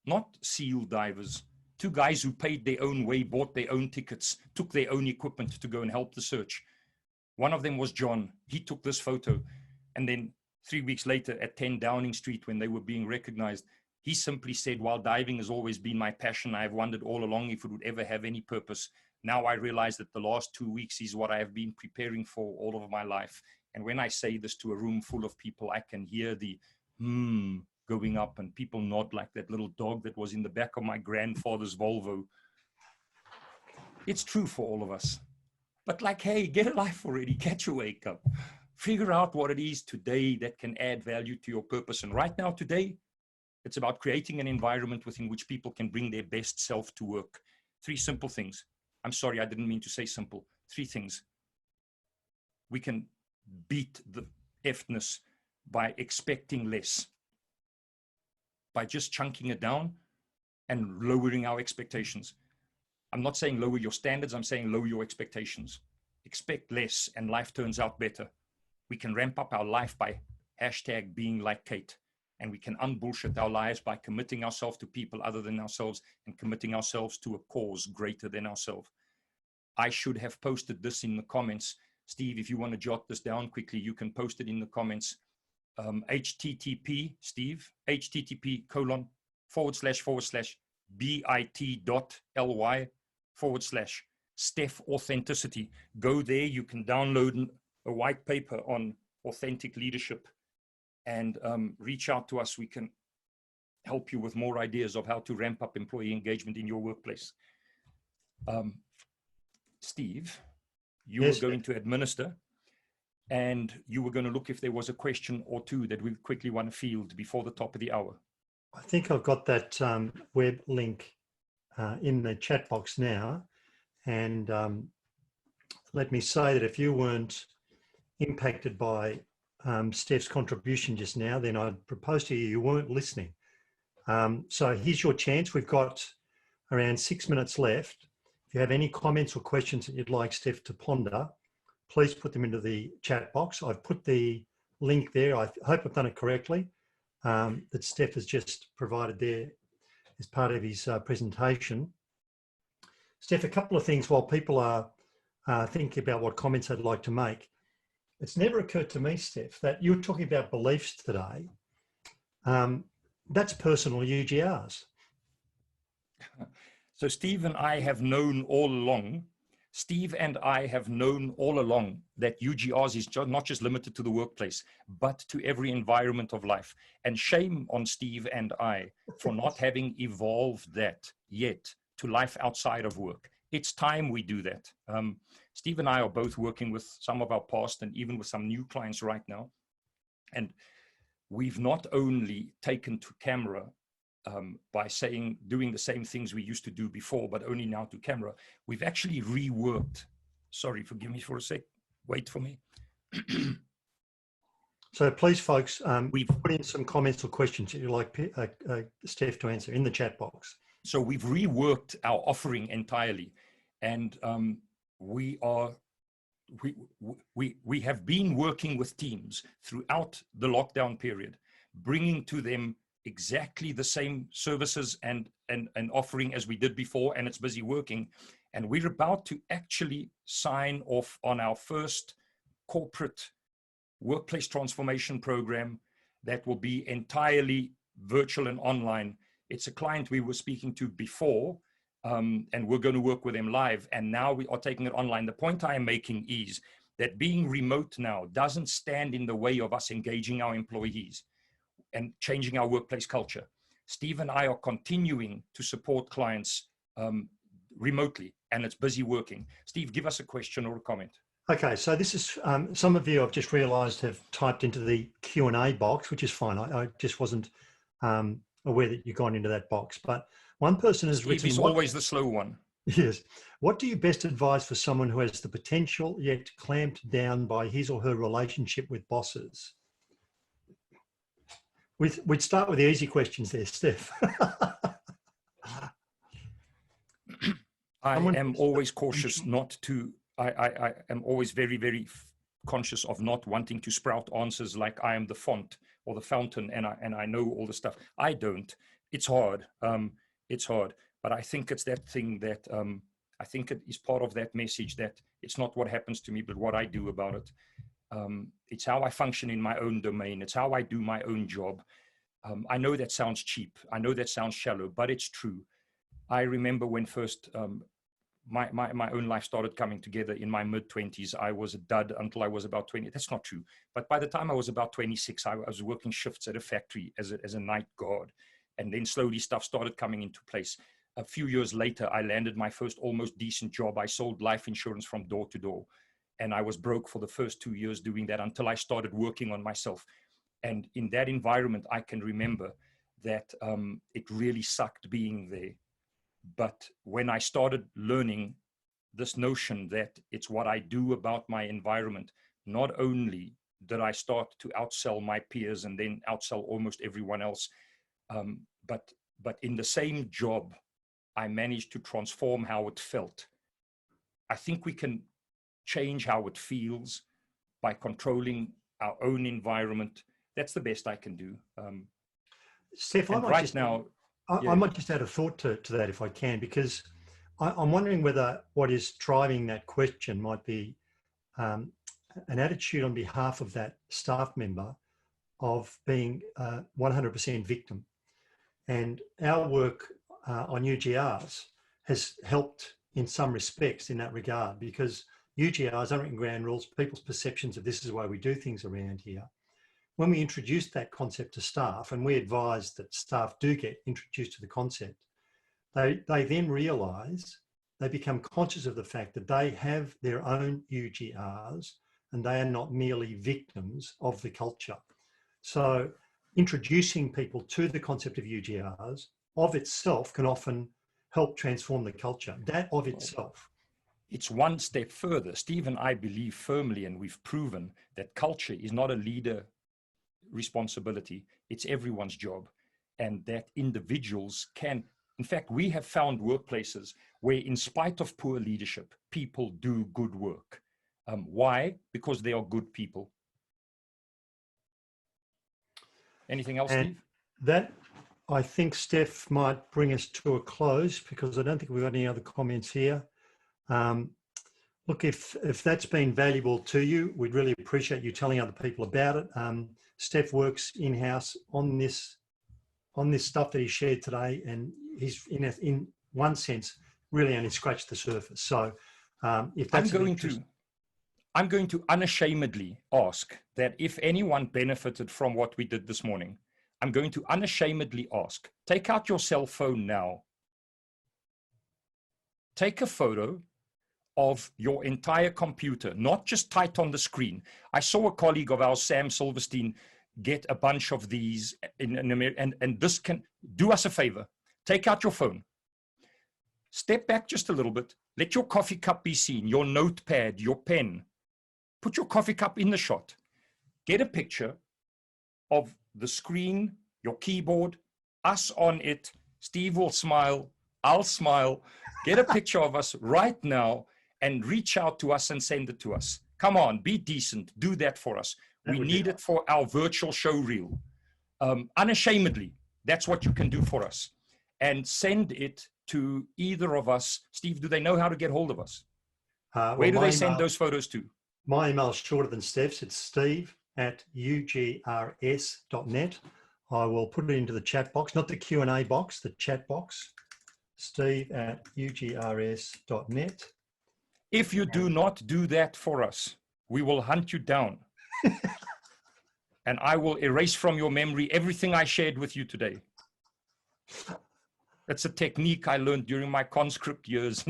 Not SEAL divers. Two guys who paid their own way, bought their own tickets, took their own equipment to go and help the search. One of them was John. He took this photo. And then 3 weeks later at 10 Downing Street, when they were being recognized, he simply said, while diving has always been my passion, I have wondered all along if it would ever have any purpose. Now I realize that the last 2 weeks is what I have been preparing for all of my life. And when I say this to a room full of people, I can hear the going up, and people nod like that little dog that was in the back of my grandfather's Volvo. It's true for all of us. But like, hey, get a life already, catch a wake up. Figure out what it is today that can add value to your purpose. And right now, today, it's about creating an environment within which people can bring their best self to work. 3 simple things. I'm sorry, I didn't mean to say simple. 3 things. We can beat the effness by expecting less, by just chunking it down and lowering our expectations. I'm not saying lower your standards, I'm saying lower your expectations. Expect less and life turns out better. We can ramp up our life by #being like Kate, and we can unbullshit our lives by committing ourselves to people other than ourselves and committing ourselves to a cause greater than ourselves. I should have posted this in the comments. Steve, if you want to jot this down quickly, you can post it in the comments. http, Steve, http://bit.ly/Stef Authenticity. Go there, you can download a white paper on authentic leadership and reach out to us. We can help you with more ideas of how to ramp up employee engagement in your workplace. Steve, you were going to administer, and you were going to look if there was a question or two that we quickly want to field before the top of the hour. I think I've got that web link in the chat box now. And let me say that if you weren't impacted by Steph's contribution just now, then I'd propose to you, you weren't listening. So here's your chance. We've got around 6 minutes left. If you have any comments or questions that you'd like Steph to ponder, please put them into the chat box. I've put the link there. I hope I've done it correctly, that Steph has just provided there as part of his presentation. Steph, a couple of things while people are thinking about what comments they'd like to make. It's never occurred to me, Steph, that you were talking about beliefs today. That's personal UGRs. So Steve and I have known all along, that UGRs is not just limited to the workplace, but to every environment of life. And shame on Steve and I for not having evolved that yet to life outside of work. It's time we do that. Steve and I are both working with some of our past and even with some new clients right now. And we've not only taken to camera by doing the same things we used to do before, but only now to camera. We've actually reworked. Sorry, forgive me for a sec. Wait for me. So please, folks, we've put in some comments or questions that you'd like Steph to answer in the chat box. So we've reworked our offering entirely, and we have been working with teams throughout the lockdown period, bringing to them exactly the same services and offering as we did before, and it's busy working. And we're about to actually sign off on our first corporate workplace transformation program that will be entirely virtual and online. It's a client we were speaking to before, and we're going to work with them live, and now we are taking it online. The point I am making is that being remote now doesn't stand in the way of us engaging our employees and changing our workplace culture. Steve and I are continuing to support clients remotely, and it's busy working. Steve, give us a question or a comment. Okay, so this is, some of you I've just realised have typed into the Q&A box, which is fine. I just wasn't aware that you'd gone into that box. But one person has written— Steve is always the slow one. Yes. What do you best advise for someone who has the potential yet clamped down by his or her relationship with bosses? We'd start with the easy questions there, Steph. I am always cautious not to, I am always very, very conscious of not wanting to sprout answers like I am the font or the fountain and I know all the stuff. I don't. It's hard. It's hard. But I think it's that thing that, I think it is part of that message that it's not what happens to me, but what I do about it. It's how I function in my own domain. It's how I do my own job. I know that sounds cheap. I know that sounds shallow, but it's true. I remember when first my own life started coming together in my mid-20s. I was a dud until I was about 20. That's not true. But by the time I was about 26, I was working shifts at a factory as a night guard. And then slowly stuff started coming into place. A few years later, I landed my first almost decent job. I sold life insurance from door to door. And I was broke for the first 2 years doing that until I started working on myself. And in that environment, I can remember that it really sucked being there. But when I started learning this notion that it's what I do about my environment, not only did I start to outsell my peers and then outsell almost everyone else, but in the same job, I managed to transform how it felt. I think we can change how it feels by controlling our own environment. That's the best I can do. Steph, I might just add a thought to that if I can, because I'm wondering whether what is driving that question might be an attitude on behalf of that staff member of being 100% victim. And our work on UGRs has helped in some respects in that regard, because UGRs, unwritten ground rules, people's perceptions of this is the way we do things around here. When we introduced that concept to staff, and we advise that staff do get introduced to the concept, they then realise, they become conscious of the fact that they have their own UGRs and they are not merely victims of the culture. So introducing people to the concept of UGRs of itself can often help transform the culture. That of itself. It's one step further. Steve and I believe firmly, and we've proven that culture is not a leader responsibility. It's everyone's job, and that individuals can. In fact, we have found workplaces where, in spite of poor leadership, people do good work. Why? Because they are good people. Anything else, And Steve? that, I think, Stef, might bring us to a close, because I don't think we've got any other comments here. Look, if that's been valuable to you, we'd really appreciate you telling other people about it. Stef works in-house on this stuff that he shared today, and he's in one sense really only scratched the surface. So if that's I'm going to unashamedly ask that if anyone benefited from what we did this morning, I'm going to unashamedly ask, take out your cell phone now. Take a photo of your entire computer, not just typed on the screen. I saw a colleague of ours, Sam Silverstein, get a bunch of these and this can do us a favor. Take out your phone. Step back just a little bit. Let your coffee cup be seen, your notepad, your pen. Put your coffee cup in the shot. Get a picture of the screen, your keyboard, us on it. Steve will smile. I'll smile. Get a picture of us right now and reach out to us and send it to us. Come on, be decent. Do that for us. We need it for our virtual show reel. Unashamedly, that's what you can do for us. And send it to either of us. Steve, do they know how to get hold of us? Where do they send those photos to? My email is shorter than Stef's. It's steve@ugrs.net. I will put it into the chat box, not the Q&A box, the chat box. steve@ugrs.net. If you do not do that for us, we will hunt you down. And I will erase from your memory everything I shared with you today. That's a technique I learned during my conscript years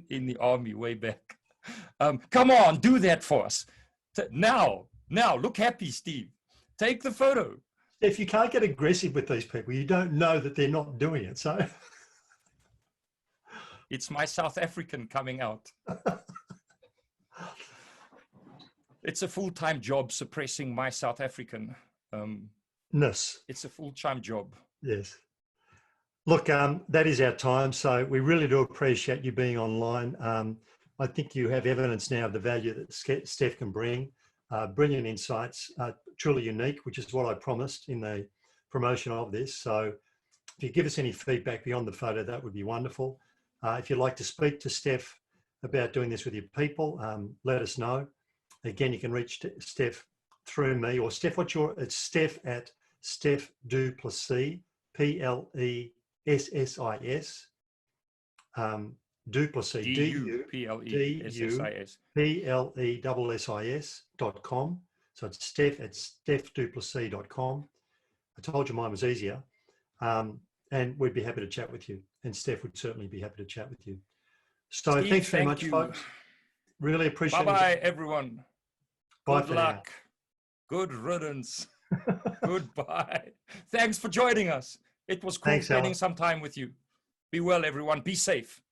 in the army way back. Come on, do that for us. Now, look happy, Steve. Take the photo. If you can't get aggressive with these people, you don't know that they're not doing it. So it's my South African coming out. It's a full-time job suppressing my South African. It's a full-time job. Yes. Look, that is our time. So we really do appreciate you being online. I think you have evidence now of the value that Stef can bring. Brilliant insights, truly unique, which is what I promised in the promotion of this. So if you give us any feedback beyond the photo, that would be wonderful. If you'd like to speak to Stef about doing this with your people, let us know. Again, you can reach Stef through me, or Stef, it's Stef du Plessis, Plessis, du Plessis, DUPLESSIS.com. So it's stef@stefduplessis.com. I told you mine was easier. And we'd be happy to chat with you. And Stef would certainly be happy to chat with you. So Steve, thanks very much, folks. Really appreciate it. Bye-bye, everyone. Bye. Good luck. Now. Good riddance. Goodbye. Thanks for joining us. It was cool spending some time with you. Be well, everyone. Be safe.